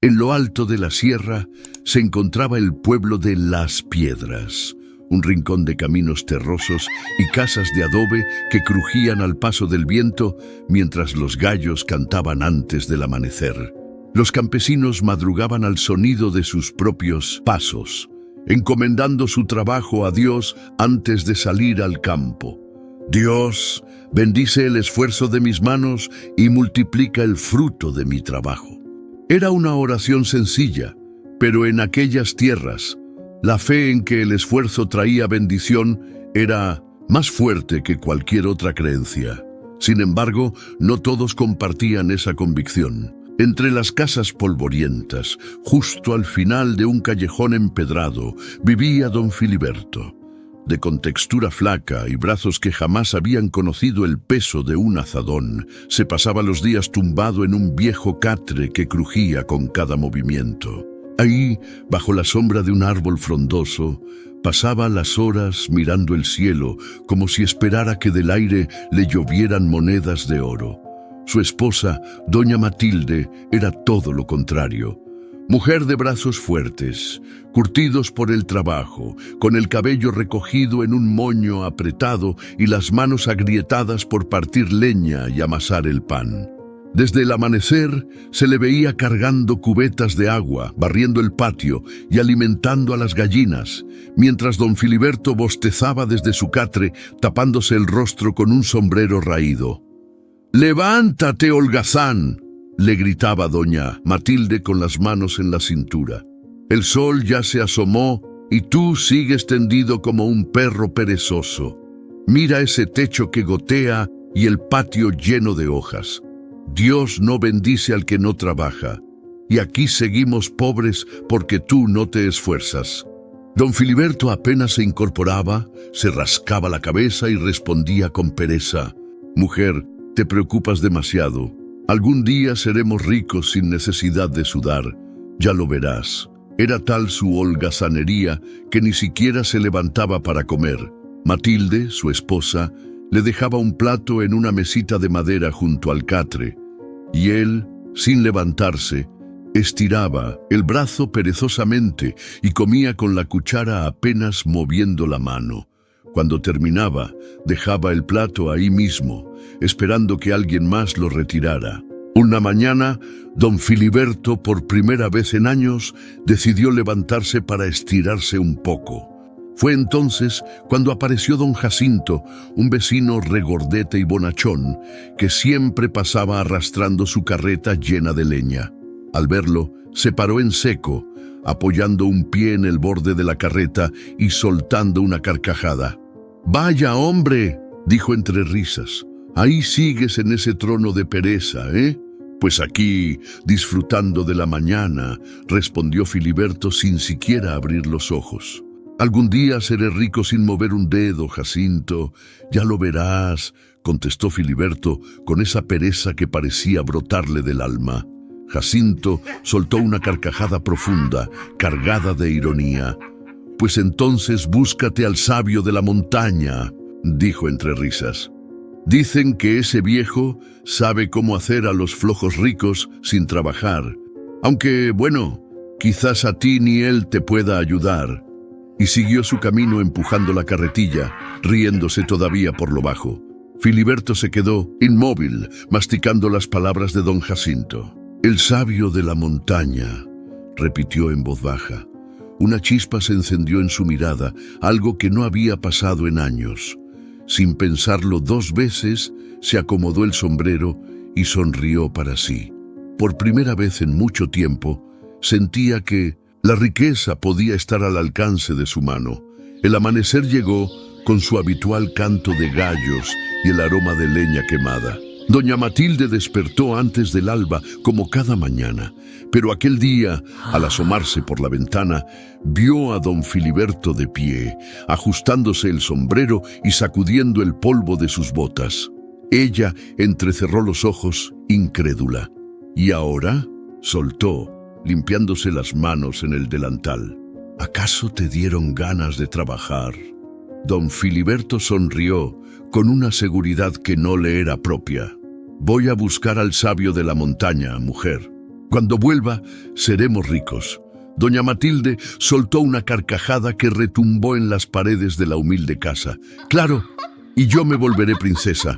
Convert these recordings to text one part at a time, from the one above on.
En lo alto de la sierra se encontraba el pueblo de Las Piedras, un rincón de caminos terrosos y casas de adobe que crujían al paso del viento mientras los gallos cantaban antes del amanecer. Los campesinos madrugaban al sonido de sus propios pasos, encomendando su trabajo a Dios antes de salir al campo. Dios, bendice el esfuerzo de mis manos y multiplica el fruto de mi trabajo. Era una oración sencilla, pero en aquellas tierras, la fe en que el esfuerzo traía bendición era más fuerte que cualquier otra creencia. Sin embargo, no todos compartían esa convicción. Entre las casas polvorientas, justo al final de un callejón empedrado, vivía don Filiberto. De contextura flaca y brazos que jamás habían conocido el peso de un azadón, se pasaba los días tumbado en un viejo catre que crujía con cada movimiento. Ahí, bajo la sombra de un árbol frondoso, pasaba las horas mirando el cielo como si esperara que del aire le llovieran monedas de oro. Su esposa, doña Matilde, era todo lo contrario. Mujer de brazos fuertes, curtidos por el trabajo, con el cabello recogido en un moño apretado y las manos agrietadas por partir leña y amasar el pan. Desde el amanecer se le veía cargando cubetas de agua, barriendo el patio y alimentando a las gallinas, mientras don Filiberto bostezaba desde su catre, tapándose el rostro con un sombrero raído. «¡Levántate, holgazán!», le gritaba doña Matilde con las manos en la cintura. «El sol ya se asomó y tú sigues tendido como un perro perezoso. Mira ese techo que gotea y el patio lleno de hojas. Dios no bendice al que no trabaja, y aquí seguimos pobres porque tú no te esfuerzas». Don Filiberto apenas se incorporaba, se rascaba la cabeza y respondía con pereza: «Mujer, te preocupas demasiado. Algún día seremos ricos sin necesidad de sudar. Ya lo verás». Era tal su holgazanería que ni siquiera se levantaba para comer. Matilde, su esposa, le dejaba un plato en una mesita de madera junto al catre, y él, sin levantarse, estiraba el brazo perezosamente y comía con la cuchara apenas moviendo la mano. Cuando terminaba, dejaba el plato ahí mismo, esperando que alguien más lo retirara. Una mañana, don Filiberto, por primera vez en años, decidió levantarse para estirarse un poco. Fue entonces cuando apareció don Jacinto, un vecino regordete y bonachón, que siempre pasaba arrastrando su carreta llena de leña. Al verlo, se paró en seco, apoyando un pie en el borde de la carreta y soltando una carcajada. «¡Vaya, hombre!», dijo entre risas. «Ahí sigues en ese trono de pereza, ¿eh?». «Pues aquí, disfrutando de la mañana», respondió Filiberto sin siquiera abrir los ojos. «Algún día seré rico sin mover un dedo, Jacinto. Ya lo verás», contestó Filiberto con esa pereza que parecía brotarle del alma. Jacinto soltó una carcajada profunda, cargada de ironía. «Pues entonces búscate al sabio de la montaña», dijo entre risas. «Dicen que ese viejo sabe cómo hacer a los flojos ricos sin trabajar. Aunque, bueno, quizás a ti ni él te pueda ayudar». Y siguió su camino empujando la carretilla, riéndose todavía por lo bajo. Filiberto se quedó inmóvil, masticando las palabras de don Jacinto. «El sabio de la montaña», repitió en voz baja. Una chispa se encendió en su mirada, algo que no había pasado en años. Sin pensarlo 2 veces, se acomodó el sombrero y sonrió para sí. Por primera vez en mucho tiempo, sentía que la riqueza podía estar al alcance de su mano. El amanecer llegó con su habitual canto de gallos y el aroma de leña quemada. Doña Matilde despertó antes del alba, como cada mañana, pero aquel día, al asomarse por la ventana, vio a don Filiberto de pie, ajustándose el sombrero y sacudiendo el polvo de sus botas. Ella entrecerró los ojos, incrédula. «¿Y ahora?», soltó, limpiándose las manos en el delantal. «¿Acaso te dieron ganas de trabajar?». Don Filiberto sonrió con una seguridad que no le era propia. «Voy a buscar al sabio de la montaña, mujer». Cuando vuelva, seremos ricos. Doña Matilde soltó una carcajada que retumbó en las paredes de la humilde casa. Claro, y yo me volveré princesa.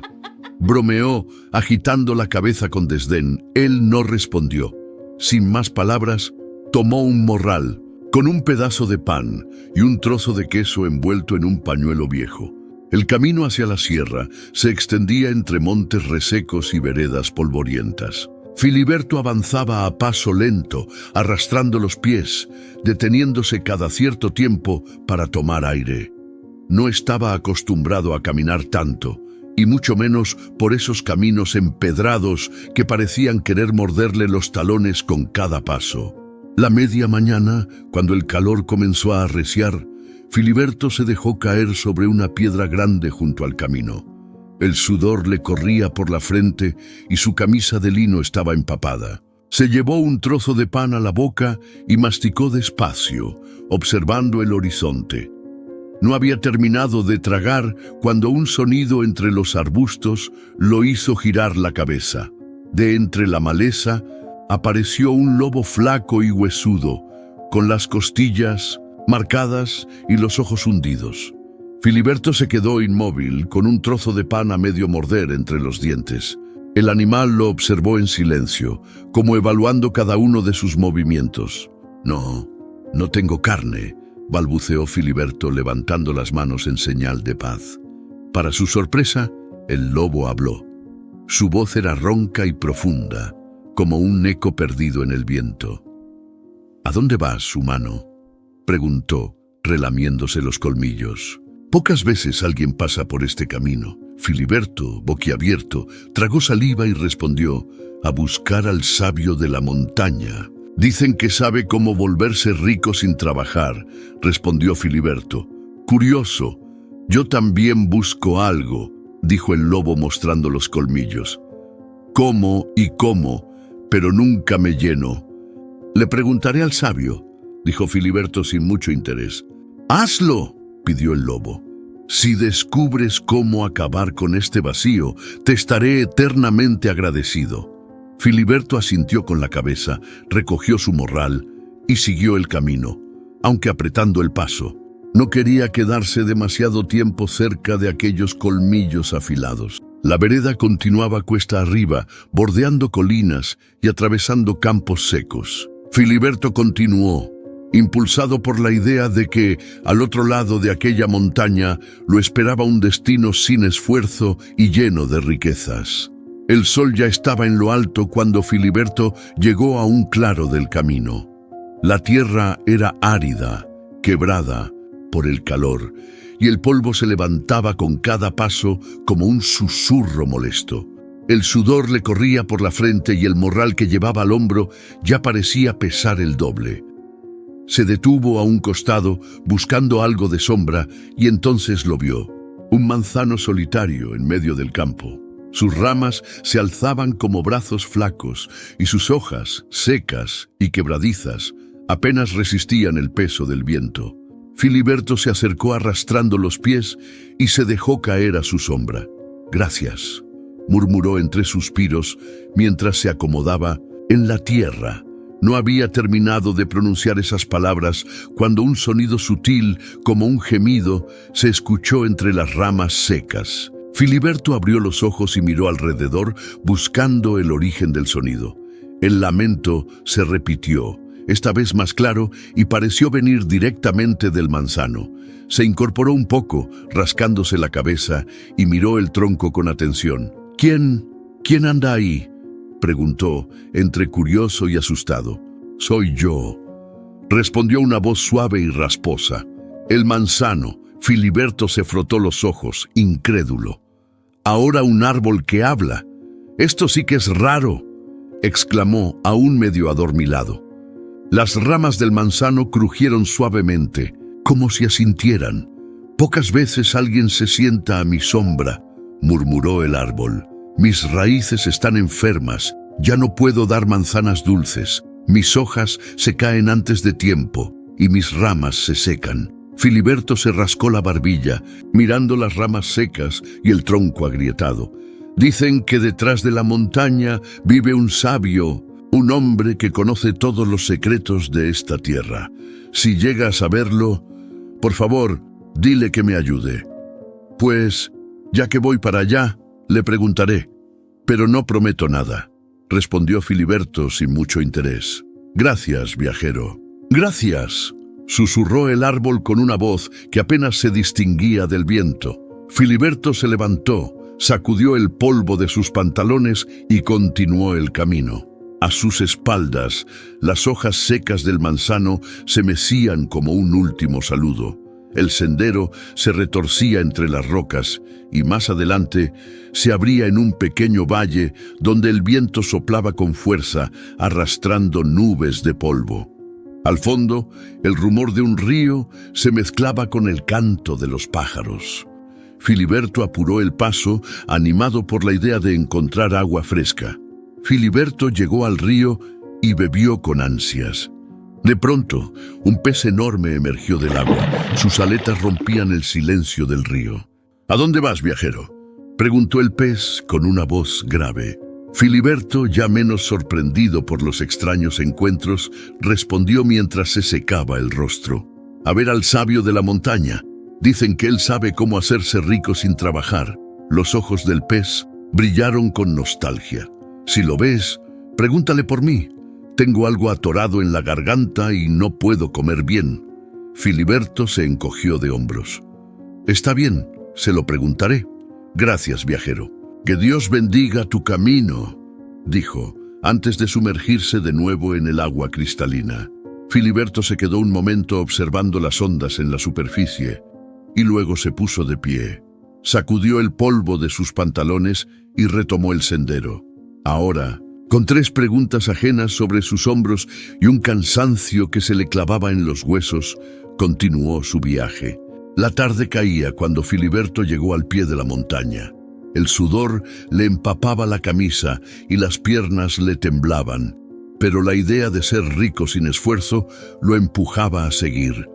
Bromeó, agitando la cabeza con desdén. Él no respondió. Sin más palabras, tomó un morral, con un pedazo de pan y un trozo de queso envuelto en un pañuelo viejo. El camino hacia la sierra se extendía entre montes resecos y veredas polvorientas. Filiberto avanzaba a paso lento, arrastrando los pies, deteniéndose cada cierto tiempo para tomar aire. No estaba acostumbrado a caminar tanto, y mucho menos por esos caminos empedrados que parecían querer morderle los talones con cada paso. La media mañana, cuando el calor comenzó a arreciar, Filiberto se dejó caer sobre una piedra grande junto al camino. El sudor le corría por la frente y su camisa de lino estaba empapada. Se llevó un trozo de pan a la boca y masticó despacio, observando el horizonte. No había terminado de tragar cuando un sonido entre los arbustos lo hizo girar la cabeza. De entre la maleza apareció un lobo flaco y huesudo, con las costillas marcadas y los ojos hundidos. Filiberto se quedó inmóvil, con un trozo de pan a medio morder entre los dientes. El animal lo observó en silencio, como evaluando cada uno de sus movimientos. No tengo carne, balbuceó Filiberto levantando las manos en señal de paz. Para su sorpresa, el lobo habló. Su voz era ronca y profunda, como un eco perdido en el viento. ¿A dónde vas, humano?, preguntó, relamiéndose los colmillos. Pocas veces alguien pasa por este camino. Filiberto, boquiabierto, tragó saliva y respondió: a buscar al sabio de la montaña. Dicen que sabe cómo volverse rico sin trabajar, respondió Filiberto. Curioso, yo también busco algo, dijo el lobo mostrando los colmillos. Como y como, pero nunca me lleno. Le preguntaré al sabio, dijo Filiberto sin mucho interés. ¡Hazlo!, pidió el lobo. Si descubres cómo acabar con este vacío, te estaré eternamente agradecido. Filiberto asintió con la cabeza, recogió su morral y siguió el camino, aunque apretando el paso. No quería quedarse demasiado tiempo cerca de aquellos colmillos afilados. La vereda continuaba cuesta arriba, bordeando colinas y atravesando campos secos. Filiberto continuó, impulsado por la idea de que, al otro lado de aquella montaña, lo esperaba un destino sin esfuerzo y lleno de riquezas. El sol ya estaba en lo alto cuando Filiberto llegó a un claro del camino. La tierra era árida, quebrada por el calor, y el polvo se levantaba con cada paso como un susurro molesto. El sudor le corría por la frente y el morral que llevaba al hombro ya parecía pesar el doble. Se detuvo a un costado buscando algo de sombra y entonces lo vio. Un manzano solitario en medio del campo. Sus ramas se alzaban como brazos flacos y sus hojas, secas y quebradizas, apenas resistían el peso del viento. Filiberto se acercó arrastrando los pies y se dejó caer a su sombra. «Gracias», murmuró entre suspiros mientras se acomodaba en la tierra. No había terminado de pronunciar esas palabras cuando un sonido sutil, como un gemido, se escuchó entre las ramas secas. Filiberto abrió los ojos y miró alrededor, buscando el origen del sonido. El lamento se repitió, esta vez más claro, y pareció venir directamente del manzano. Se incorporó un poco, rascándose la cabeza, y miró el tronco con atención. ¿Quién anda ahí?, preguntó, entre curioso y asustado. «Soy yo», respondió una voz suave y rasposa. «El manzano». Filiberto se frotó los ojos, incrédulo. «Ahora un árbol que habla. Esto sí que es raro», exclamó, aún medio adormilado. Las ramas del manzano crujieron suavemente, como si asintieran. «Pocas veces alguien se sienta a mi sombra», murmuró el árbol. «Mis raíces están enfermas, ya no puedo dar manzanas dulces. Mis hojas se caen antes de tiempo y mis ramas se secan». Filiberto se rascó la barbilla, mirando las ramas secas y el tronco agrietado. «Dicen que detrás de la montaña vive un sabio», un hombre que conoce todos los secretos de esta tierra. Si llega a saberlo, por favor, dile que me ayude. Pues, ya que voy para allá, le preguntaré, pero no prometo nada, respondió Filiberto sin mucho interés. Gracias, viajero. Gracias, susurró el árbol con una voz que apenas se distinguía del viento. Filiberto se levantó, sacudió el polvo de sus pantalones y continuó el camino. A sus espaldas, las hojas secas del manzano se mecían como un último saludo. El sendero se retorcía entre las rocas y más adelante se abría en un pequeño valle donde el viento soplaba con fuerza, arrastrando nubes de polvo. Al fondo, el rumor de un río se mezclaba con el canto de los pájaros. Filiberto apuró el paso, animado por la idea de encontrar agua fresca. Filiberto llegó al río y bebió con ansias. De pronto, un pez enorme emergió del agua. Sus aletas rompían el silencio del río. ¿A dónde vas, viajero?, preguntó el pez con una voz grave. Filiberto, ya menos sorprendido por los extraños encuentros, respondió mientras se secaba el rostro. A ver al sabio de la montaña. Dicen que él sabe cómo hacerse rico sin trabajar. Los ojos del pez brillaron con nostalgia. Si lo ves, pregúntale por mí. Tengo algo atorado en la garganta y no puedo comer bien. Filiberto se encogió de hombros. Está bien, se lo preguntaré. Gracias, viajero. Que Dios bendiga tu camino, dijo, antes de sumergirse de nuevo en el agua cristalina. Filiberto se quedó un momento observando las ondas en la superficie y luego se puso de pie. Sacudió el polvo de sus pantalones y retomó el sendero. Ahora, con 3 preguntas ajenas sobre sus hombros y un cansancio que se le clavaba en los huesos, continuó su viaje. La tarde caía cuando Filiberto llegó al pie de la montaña. El sudor le empapaba la camisa y las piernas le temblaban, pero la idea de ser rico sin esfuerzo lo empujaba a seguir.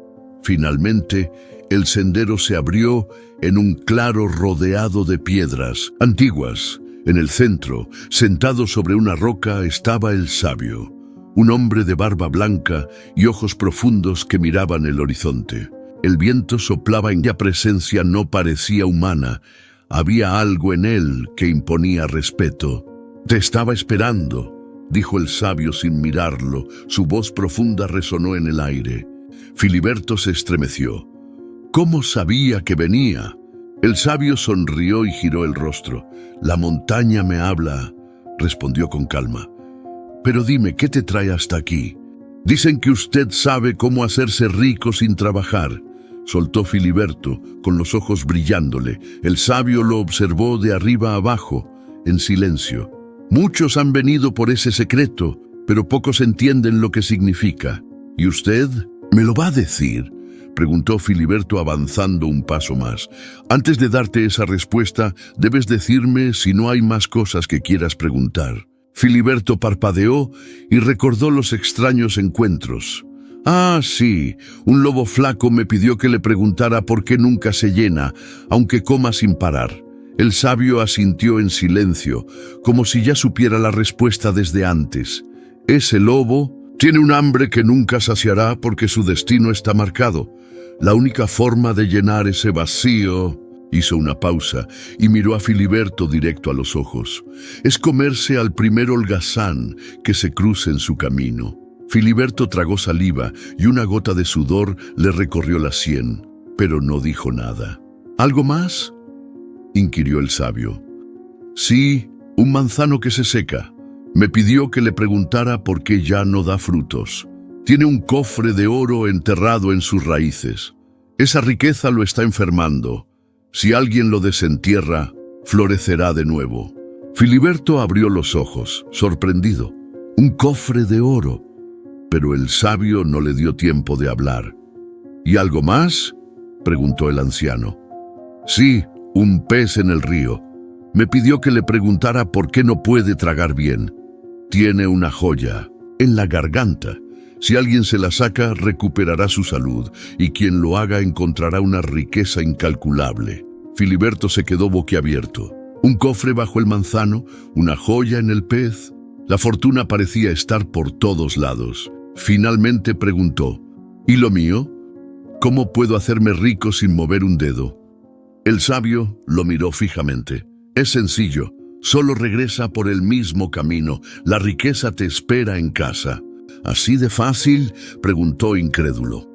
Finalmente, el sendero se abrió en un claro rodeado de piedras antiguas. En el centro, sentado sobre una roca, estaba el sabio, un hombre de barba blanca y ojos profundos que miraban el horizonte. El viento soplaba en cuya presencia no parecía humana. Había algo en él que imponía respeto. «Te estaba esperando», dijo el sabio sin mirarlo. Su voz profunda resonó en el aire. Filiberto se estremeció. ¿Cómo sabía que venía? El sabio sonrió y giró el rostro. «La montaña me habla», respondió con calma. «Pero dime, ¿qué te trae hasta aquí? Dicen que usted sabe cómo hacerse rico sin trabajar», soltó Filiberto, con los ojos brillándole. El sabio lo observó de arriba abajo, en silencio. «Muchos han venido por ese secreto, pero pocos entienden lo que significa. ¿Y usted me lo va a decir?», preguntó Filiberto avanzando un paso más. «Antes de darte esa respuesta, debes decirme si no hay más cosas que quieras preguntar». Filiberto parpadeó y recordó los extraños encuentros. «Ah, sí, un lobo flaco me pidió que le preguntara por qué nunca se llena, aunque coma sin parar». El sabio asintió en silencio, como si ya supiera la respuesta desde antes. «Ese lobo tiene un hambre que nunca saciará porque su destino está marcado. La única forma de llenar ese vacío…» Hizo una pausa y miró a Filiberto directo a los ojos. «Es comerse al primer holgazán que se cruce en su camino». Filiberto tragó saliva y una gota de sudor le recorrió la sien, pero no dijo nada. «¿Algo más?», inquirió el sabio. «Sí, un manzano que se seca. Me pidió que le preguntara por qué ya no da frutos. Tiene un cofre de oro enterrado en sus raíces. Esa riqueza lo está enfermando. Si alguien lo desentierra, florecerá de nuevo». Filiberto abrió los ojos, sorprendido. «Un cofre de oro». Pero el sabio no le dio tiempo de hablar. «¿Y algo más?», preguntó el anciano. «Sí, un pez en el río. Me pidió que le preguntara por qué no puede tragar bien. Tiene una joya en la garganta. Si alguien se la saca, recuperará su salud, y quien lo haga encontrará una riqueza incalculable». Filiberto se quedó boquiabierto. Un cofre bajo el manzano, una joya en el pez. La fortuna parecía estar por todos lados. Finalmente preguntó, ¿y lo mío? ¿Cómo puedo hacerme rico sin mover un dedo? El sabio lo miró fijamente. Es sencillo, solo regresa por el mismo camino. La riqueza te espera en casa. ¿Así de fácil?, preguntó incrédulo.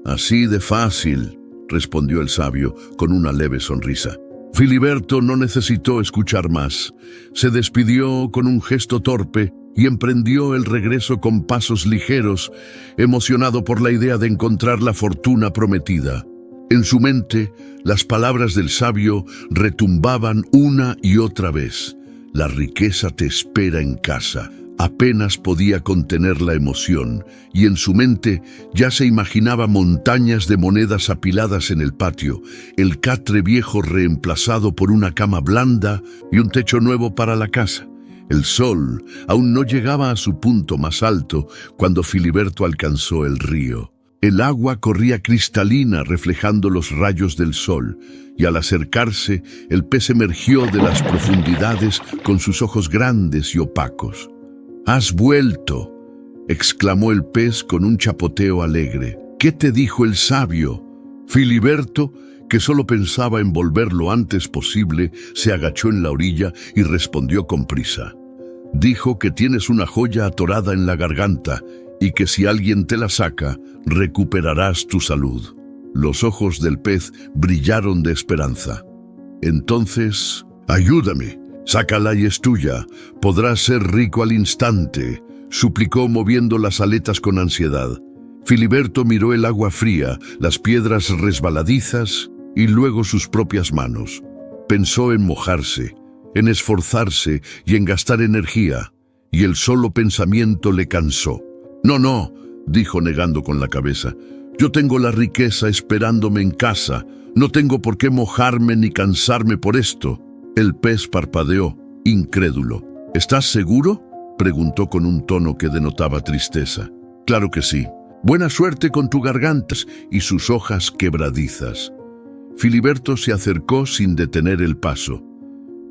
Así de fácil, respondió el sabio con una leve sonrisa. Filiberto no necesitó escuchar más. Se despidió con un gesto torpe y emprendió el regreso con pasos ligeros, emocionado por la idea de encontrar la fortuna prometida. En su mente, las palabras del sabio retumbaban una y otra vez. La riqueza te espera en casa. Apenas podía contener la emoción, y en su mente ya se imaginaba montañas de monedas apiladas en el patio, el catre viejo reemplazado por una cama blanda y un techo nuevo para la casa. El sol aún no llegaba a su punto más alto cuando Filiberto alcanzó el río. El agua corría cristalina reflejando los rayos del sol, y al acercarse, el pez emergió de las profundidades con sus ojos grandes y opacos. «¡Has vuelto!», exclamó el pez con un chapoteo alegre. «¿Qué te dijo el sabio?». Filiberto, que solo pensaba en volver lo antes posible, se agachó en la orilla y respondió con prisa. «Dijo que tienes una joya atorada en la garganta y que si alguien te la saca, recuperarás tu salud». Los ojos del pez brillaron de esperanza. «Entonces, ayúdame. Sácala y es tuya. Podrás ser rico al instante», suplicó moviendo las aletas con ansiedad. Filiberto miró el agua fría, las piedras resbaladizas y luego sus propias manos. Pensó en mojarse, en esforzarse y en gastar energía, y el solo pensamiento le cansó. «No», dijo negando con la cabeza. «Yo tengo la riqueza esperándome en casa. No tengo por qué mojarme ni cansarme por esto». El pez parpadeó, incrédulo. «¿Estás seguro?», preguntó con un tono que denotaba tristeza. «Claro que sí. Buena suerte con tu garganta y sus hojas quebradizas». Filiberto se acercó sin detener el paso.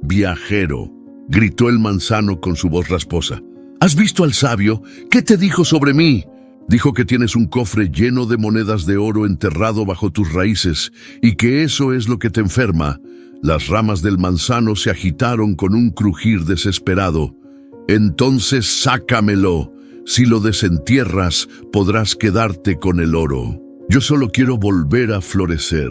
«Viajero», gritó el manzano con su voz rasposa. «¿Has visto al sabio? ¿Qué te dijo sobre mí?». «Dijo que tienes un cofre lleno de monedas de oro enterrado bajo tus raíces y que eso es lo que te enferma». Las ramas del manzano se agitaron con un crujir desesperado. «Entonces sácamelo. Si lo desentierras, podrás quedarte con el oro. Yo solo quiero volver a florecer».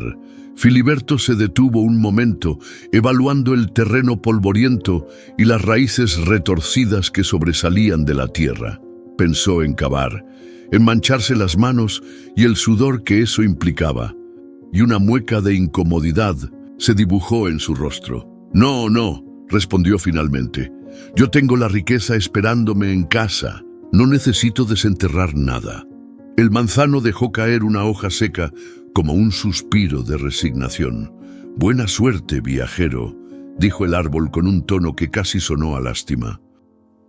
Filiberto se detuvo un momento, evaluando el terreno polvoriento y las raíces retorcidas que sobresalían de la tierra. Pensó en cavar, en mancharse las manos y el sudor que eso implicaba, y una mueca de incomodidad se dibujó en su rostro. «No», respondió finalmente. «Yo tengo la riqueza esperándome en casa. No necesito desenterrar nada». El manzano dejó caer una hoja seca como un suspiro de resignación. «Buena suerte, viajero», dijo el árbol con un tono que casi sonó a lástima.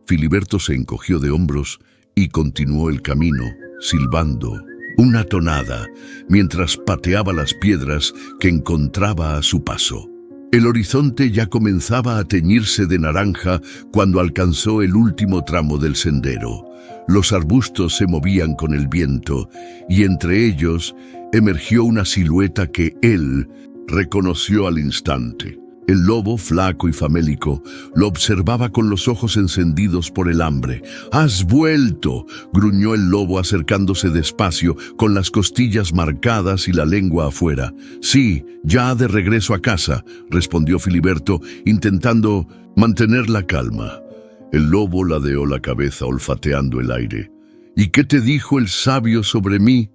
Filiberto se encogió de hombros y continuó el camino, silbando una tonada, mientras pateaba las piedras que encontraba a su paso. El horizonte ya comenzaba a teñirse de naranja cuando alcanzó el último tramo del sendero. Los arbustos se movían con el viento, y entre ellos emergió una silueta que él reconoció al instante. El lobo, flaco y famélico, lo observaba con los ojos encendidos por el hambre. «¡Has vuelto!», gruñó el lobo acercándose despacio, con las costillas marcadas y la lengua afuera. «Sí, ya de regreso a casa», respondió Filiberto, intentando mantener la calma. El lobo ladeó la cabeza olfateando el aire. «¿Y qué te dijo el sabio sobre mí?»,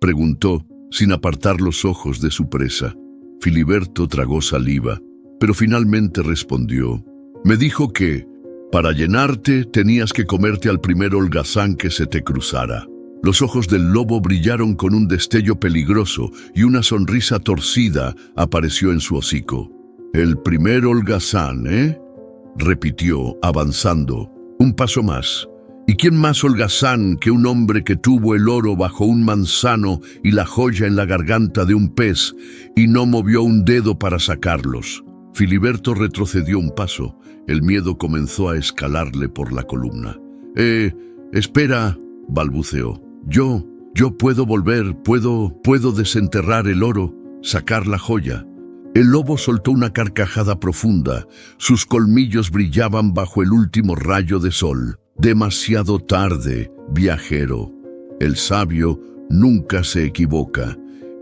preguntó, sin apartar los ojos de su presa. Filiberto tragó saliva, pero finalmente respondió. «Me dijo que, para llenarte, tenías que comerte al primer holgazán que se te cruzara». Los ojos del lobo brillaron con un destello peligroso y una sonrisa torcida apareció en su hocico. «El primer holgazán, ¿eh?», repitió, avanzando. Un paso más. ¿Y quién más holgazán que un hombre que tuvo el oro bajo un manzano y la joya en la garganta de un pez y no movió un dedo para sacarlos? Filiberto retrocedió un paso. El miedo comenzó a escalarle por la columna. Espera, balbuceó. Yo puedo volver, puedo desenterrar el oro, sacar la joya. El lobo soltó una carcajada profunda. Sus colmillos brillaban bajo el último rayo de sol. Demasiado tarde, viajero. El sabio nunca se equivoca.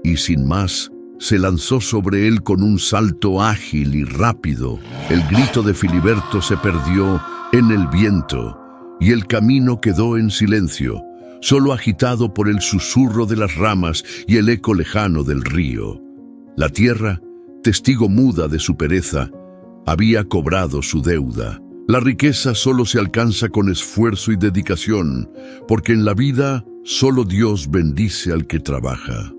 Y sin más, se lanzó sobre él con un salto ágil y rápido. El grito de Filiberto se perdió en el viento, y el camino quedó en silencio, solo agitado por el susurro de las ramas y el eco lejano del río. La tierra, testigo muda de su pereza, había cobrado su deuda. La riqueza solo se alcanza con esfuerzo y dedicación, porque en la vida solo Dios bendice al que trabaja.